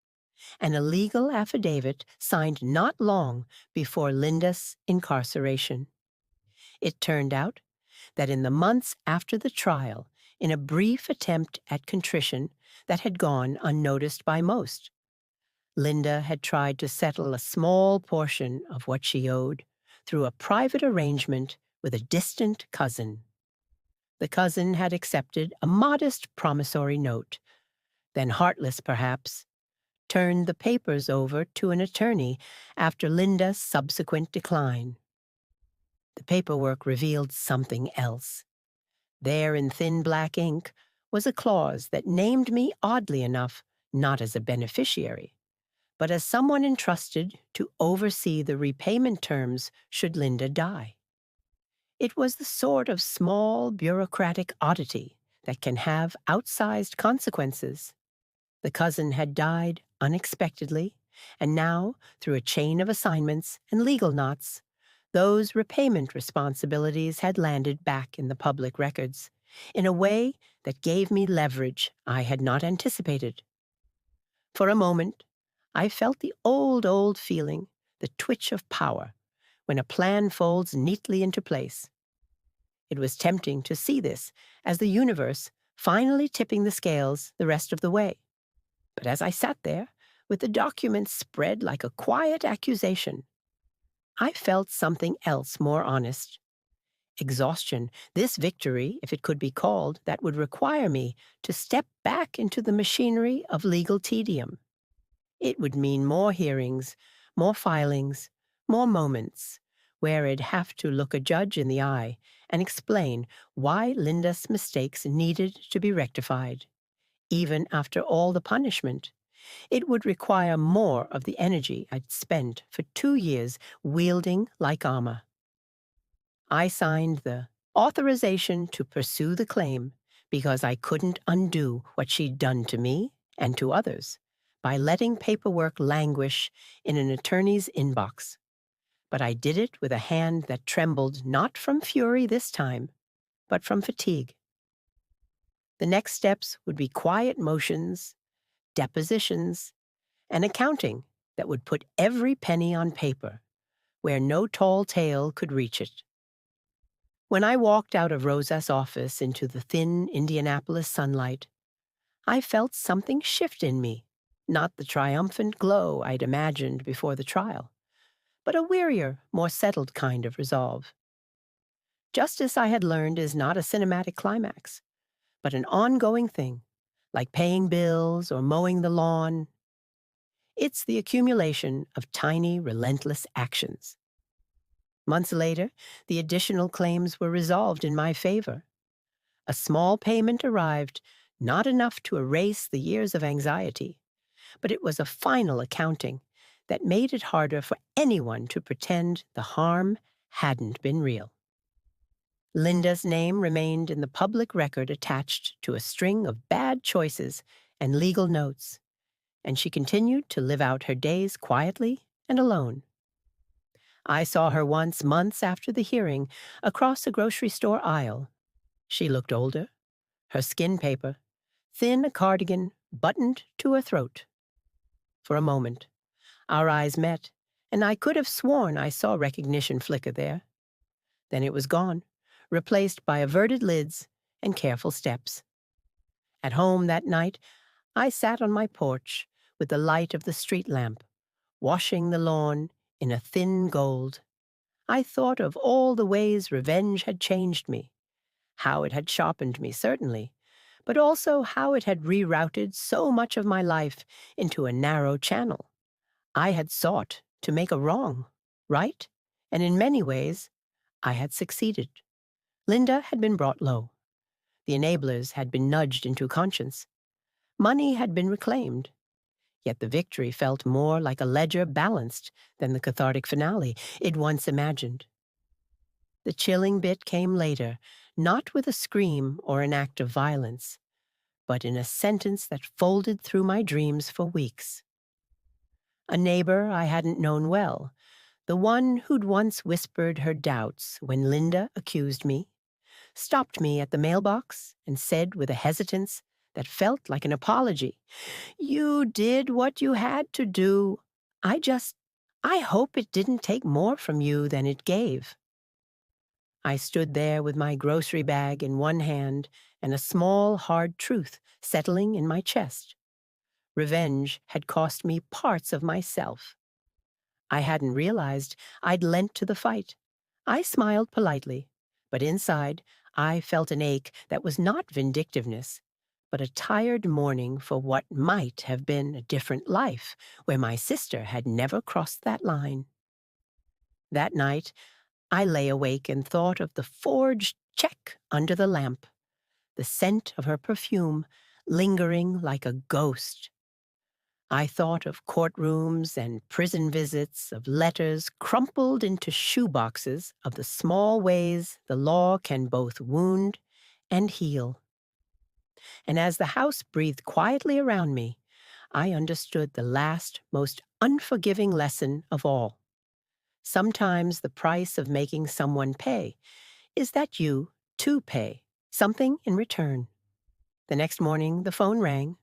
and a legal affidavit signed not long before Linda's incarceration. It turned out that in the months after the trial, in a brief attempt at contrition that had gone unnoticed by most, Linda had tried to settle a small portion of what she owed through a private arrangement with a distant cousin. The cousin had accepted a modest promissory note, then, heartless perhaps, turned the papers over to an attorney after Linda's subsequent decline. The paperwork revealed something else. There in thin black ink was a clause that named me, oddly enough, not as a beneficiary, but as someone entrusted to oversee the repayment terms should Linda die. It was the sort of small bureaucratic oddity that can have outsized consequences. The cousin had died unexpectedly, and now, through a chain of assignments and legal knots, those repayment responsibilities had landed back in the public records in a way that gave me leverage I had not anticipated. For a moment, I felt the old feeling, the twitch of power, when a plan folds neatly into place. It was tempting to see this as the universe finally tipping the scales the rest of the way. But as I sat there, with the documents spread like a quiet accusation, I felt something else more honest. Exhaustion, this victory, if it could be called, that would require me to step back into the machinery of legal tedium. It would mean more hearings, more filings, more moments where I'd have to look a judge in the eye and explain why Linda's mistakes needed to be rectified. Even after all the punishment, it would require more of the energy I'd spent for 2 years wielding like armor. I signed the authorization to pursue the claim because I couldn't undo what she'd done to me and to others by letting paperwork languish in an attorney's inbox. But I did it with a hand that trembled not from fury this time, but from fatigue. The next steps would be quiet motions, depositions, and accounting that would put every penny on paper, where no tall tale could reach it. When I walked out of Rosa's office into the thin Indianapolis sunlight, I felt something shift in me, not the triumphant glow I'd imagined before the trial, but a wearier, more settled kind of resolve. Justice, I had learned, is not a cinematic climax, but an ongoing thing, like paying bills or mowing the lawn. It's the accumulation of tiny, relentless actions. Months later, the additional claims were resolved in my favor. A small payment arrived, not enough to erase the years of anxiety, but it was a final accounting that made it harder for anyone to pretend the harm hadn't been real. Linda's name remained in the public record attached to a string of bad choices and legal notes, and she continued to live out her days quietly and alone. I saw her once, months after the hearing, across a grocery store aisle. She looked older, her skin paper, thin a cardigan buttoned to her throat. For a moment, our eyes met, and I could have sworn I saw recognition flicker there. Then it was gone, replaced by averted lids and careful steps. At home that night, I sat on my porch with the light of the street lamp, washing the lawn in a thin gold. I thought of all the ways revenge had changed me, how it had sharpened me, certainly, but also how it had rerouted so much of my life into a narrow channel. I had sought to make a wrong right, and in many ways, I had succeeded. Linda had been brought low. The enablers had been nudged into conscience. Money had been reclaimed. Yet the victory felt more like a ledger balanced than the cathartic finale I'd once imagined. The chilling bit came later, not with a scream or an act of violence, but in a sentence that folded through my dreams for weeks. A neighbor I hadn't known well, the one who'd once whispered her doubts when Linda accused me, stopped me at the mailbox and said with a hesitance that felt like an apology, "You did what you had to do. I hope it didn't take more from you than it gave." I stood there with my grocery bag in one hand and a small, hard truth settling in my chest. Revenge had cost me parts of myself. I hadn't realized I'd lent to the fight. I smiled politely, but inside I felt an ache that was not vindictiveness, but a tired mourning for what might have been a different life where my sister had never crossed that line. That night, I lay awake and thought of the forged check under the lamp, the scent of her perfume lingering like a ghost. I thought of courtrooms and prison visits, of letters crumpled into shoeboxes, of the small ways the law can both wound and heal. And as the house breathed quietly around me, I understood the last, most unforgiving lesson of all. Sometimes the price of making someone pay is that you, too, pay something in return. The next morning, the phone rang.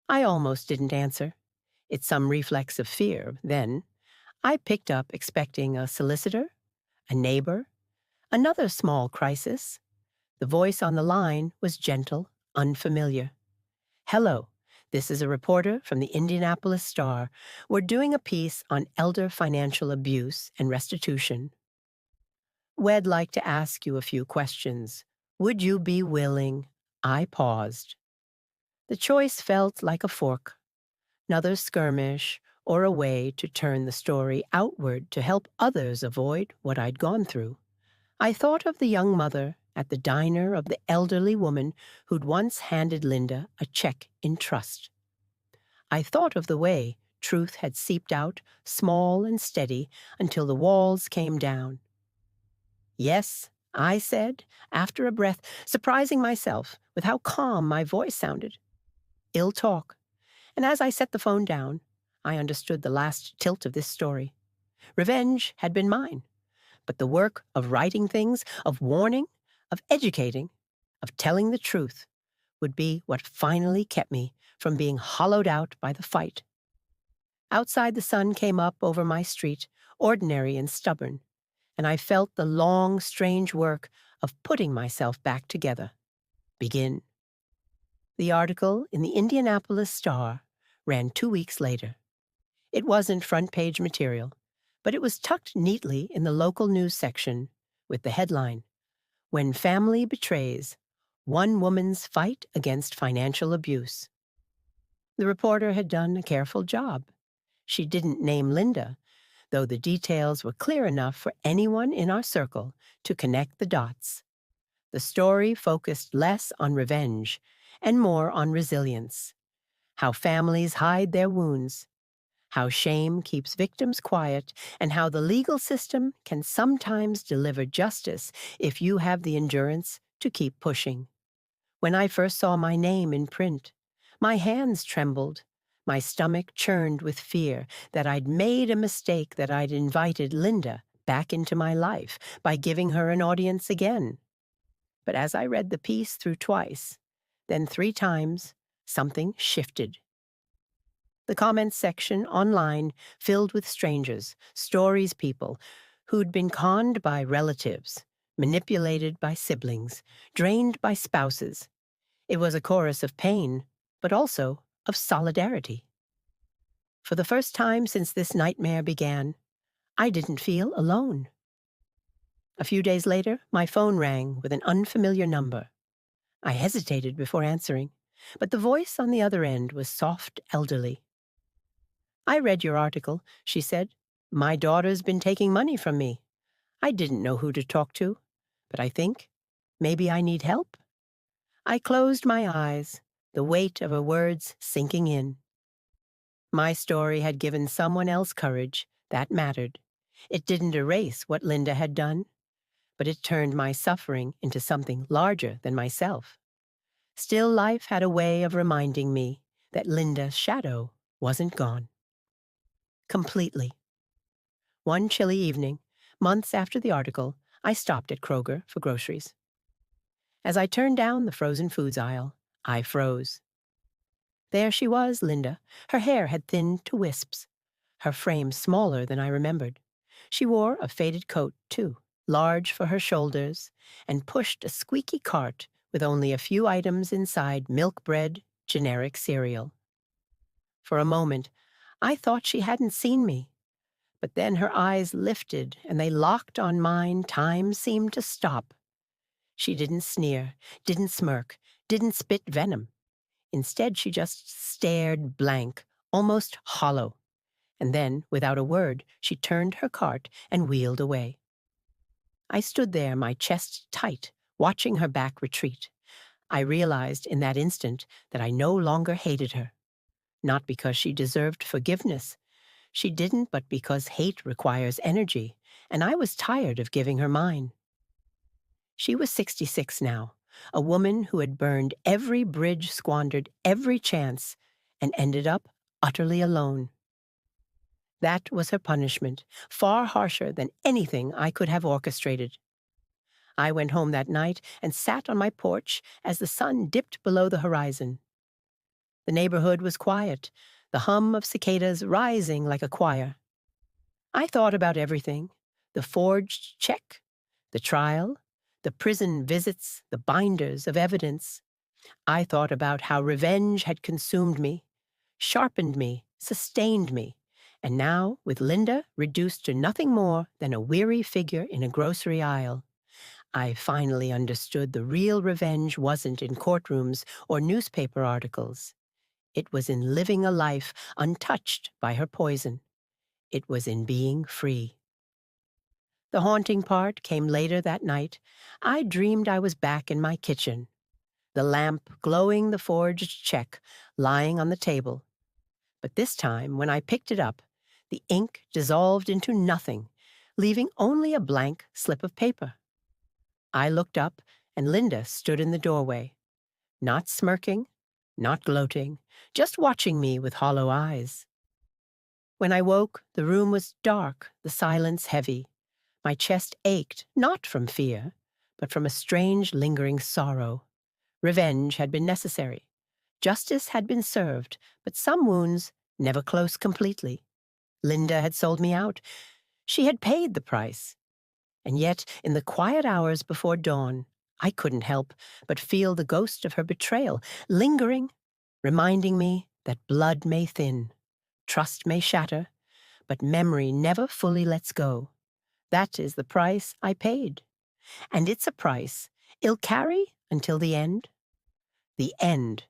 I almost didn't answer. It's some reflex of fear, then. I picked up expecting a solicitor, a neighbor, another small crisis. The voice on the line was gentle, unfamiliar. "Hello, this is a reporter from the Indianapolis Star. We're doing a piece on elder financial abuse and restitution. We'd like to ask you a few questions. Would you be willing?" I paused. The choice felt like a fork. Another skirmish, or a way to turn the story outward to help others avoid what I'd gone through. I thought of the young mother at the diner, of the elderly woman who'd once handed Linda a check in trust. I thought of the way truth had seeped out, small and steady, until the walls came down. "Yes," I said, after a breath, surprising myself with how calm my voice sounded. "Ill talk." And as I set the phone down, I understood the last tilt of this story. Revenge had been mine, but the work of writing things, of warning, of educating, of telling the truth would be what finally kept me from being hollowed out by the fight. Outside, the sun came up over my street, ordinary and stubborn, and I felt the long, strange work of putting myself back together begin. The article in the Indianapolis Star ran 2 weeks later. It wasn't front-page material, but it was tucked neatly in the local news section with the headline, "When Family Betrays, One Woman's Fight Against Financial Abuse." The reporter had done a careful job. She didn't name Linda, though the details were clear enough for anyone in our circle to connect the dots. The story focused less on revenge and more on resilience, how families hide their wounds, how shame keeps victims quiet, and how the legal system can sometimes deliver justice if you have the endurance to keep pushing. When I first saw my name in print, my hands trembled. My stomach churned with fear that I'd made a mistake, that I'd invited Linda back into my life by giving her an audience again. But as I read the piece through twice, then 3 times, something shifted. The comments section online filled with strangers, stories people who'd been conned by relatives, manipulated by siblings, drained by spouses. It was a chorus of pain, but also of solidarity. For the first time since this nightmare began, I didn't feel alone. A few days later, my phone rang with an unfamiliar number. I hesitated before answering, but the voice on the other end was soft, elderly. "I read your article," she said. "My daughter's been taking money from me. I didn't know who to talk to, but I think maybe I need help." I closed my eyes, the weight of her words sinking in. My story had given someone else courage. That mattered. It didn't erase what Linda had done, but it turned my suffering into something larger than myself. Still, life had a way of reminding me that Linda's shadow wasn't gone. Completely. One chilly evening, months after the article, I stopped at Kroger for groceries. As I turned down the frozen foods aisle, I froze. There she was, Linda. Her hair had thinned to wisps, her frame smaller than I remembered. She wore a faded coat, too, large for her shoulders, and pushed a squeaky cart with only a few items inside milk bread, generic cereal. For a moment, I thought she hadn't seen me, but then her eyes lifted and they locked on mine. Time seemed to stop. She didn't sneer, didn't smirk, didn't spit venom. Instead, she just stared blank, almost hollow. And then, without a word, she turned her cart and wheeled away. I stood there, my chest tight, watching her back retreat. I realized in that instant that I no longer hated her. Not because she deserved forgiveness. She didn't, but because hate requires energy, and I was tired of giving her mine. She was 66 now, a woman who had burned every bridge, squandered every chance, and ended up utterly alone. That was her punishment, far harsher than anything I could have orchestrated. I went home that night and sat on my porch as the sun dipped below the horizon. The neighborhood was quiet, the hum of cicadas rising like a choir. I thought about everything: the forged check, the trial, the prison visits, the binders of evidence. I thought about how revenge had consumed me, sharpened me, sustained me, and now, with Linda reduced to nothing more than a weary figure in a grocery aisle, I finally understood the real revenge wasn't in courtrooms or newspaper articles. It was in living a life untouched by her poison. It was in being free. The haunting part came later that night. I dreamed I was back in my kitchen, the lamp glowing, the forged check lying on the table. But this time, when I picked it up, the ink dissolved into nothing, leaving only a blank slip of paper. I looked up, and Linda stood in the doorway, not smirking, not gloating, just watching me with hollow eyes. When I woke, the room was dark, the silence heavy. My chest ached, not from fear, but from a strange, lingering sorrow. Revenge had been necessary. Justice had been served, but some wounds never close completely. Linda had sold me out. She had paid the price. And yet, in the quiet hours before dawn, I couldn't help but feel the ghost of her betrayal lingering, reminding me that blood may thin, trust may shatter, but memory never fully lets go. That is the price I paid. And it's a price I'll carry until the end. The end